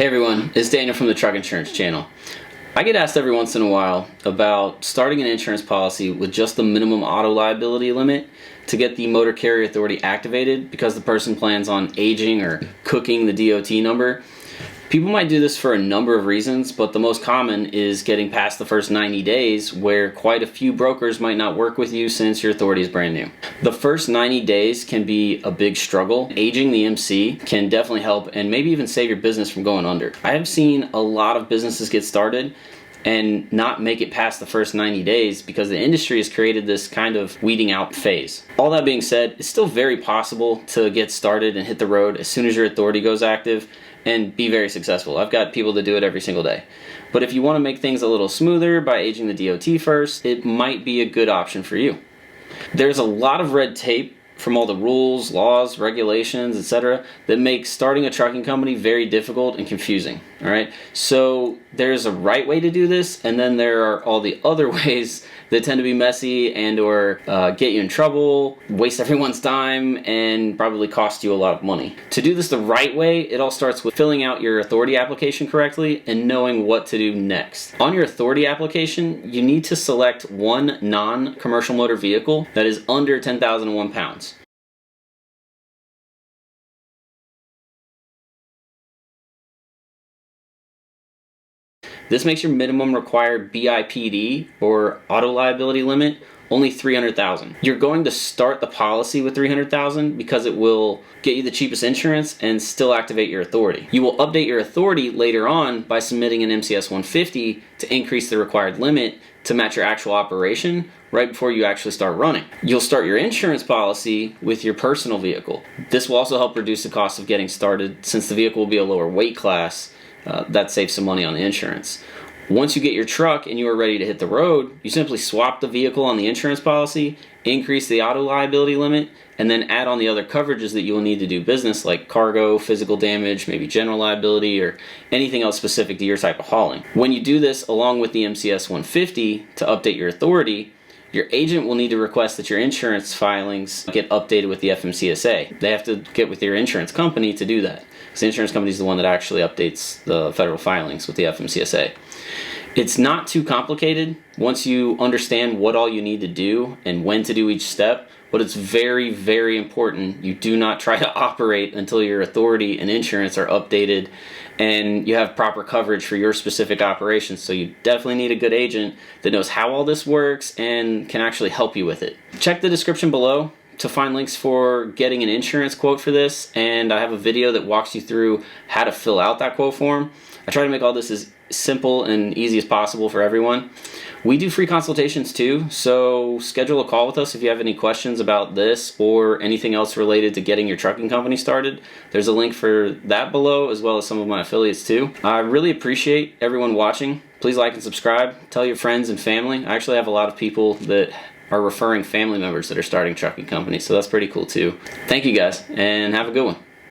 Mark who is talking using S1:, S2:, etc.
S1: Hey everyone, it's Daniel from the Truck Insurance Channel. I get asked every once in a while about starting an insurance policy with just the minimum auto liability limit to get the motor carrier authority activated because the person plans on aging or cooking the DOT number. People might do this for a number of reasons, but the most common is getting past the first 90 days where quite a few brokers might not work with you since your authority is brand new. The first 90 days can be a big struggle. Aging the MC can definitely help and maybe even save your business from going under. I have seen a lot of businesses get started and not make it past the first 90 days because the industry has created this kind of weeding out phase. All that being said, it's still very possible to get started and hit the road as soon as your authority goes active and be very successful. I've got people that do it every single day. But if you want to make things a little smoother by aging the DOT first, it might be a good option for you. There's a lot of red tape from all the rules, laws, regulations, etc. that make starting a trucking company very difficult and confusing. All right, so there's a right way to do this, and then there are all the other ways that tend to be messy and or get you in trouble, waste everyone's time, and probably cost you a lot of money. To do this the right way, it all starts with filling out your authority application correctly and knowing what to do next. On your authority application, you need to select one non-commercial motor vehicle that is under 10,001 pounds. This makes your minimum required BIPD, or auto liability limit, only $300,000. You're going to start the policy with $300,000 because it will get you the cheapest insurance and still activate your authority. You will update your authority later on by submitting an MCS 150 to increase the required limit to match your actual operation right before you actually start running. You'll start your insurance policy with your personal vehicle. This will also help reduce the cost of getting started since the vehicle will be a lower weight class. That saves some money on the insurance. Once you get your truck and you are ready to hit the road, you simply swap the vehicle on the insurance policy, increase the auto liability limit, and then add on the other coverages that you will need to do business like cargo, physical damage, maybe general liability, or anything else specific to your type of hauling. When you do this along with the MCS 150 to update your authority, your agent will need to request that your insurance filings get updated with the FMCSA. They have to get with your insurance company to do that, because the insurance company is the one that actually updates the federal filings with the FMCSA. It's not too complicated once you understand what all you need to do and when to do each step, but it's very, very important you do not try to operate until your authority and insurance are updated and you have proper coverage for your specific operations. So you definitely need a good agent that knows how all this works and can actually help you with it. Check the description below to find links for getting an insurance quote for this, and I have a video that walks you through how to fill out that quote form. I try to make all this as simple and easy as possible for everyone. We do free consultations too, so schedule a call with us if you have any questions about this or anything else related to getting your trucking company started. There's a link for that below, as well as some of my affiliates too. I really appreciate everyone watching. Please like and subscribe. Tell your friends and family. I actually have a lot of people that are referring family members that are starting trucking companies, so that's pretty cool too. Thank you guys, and have a good one.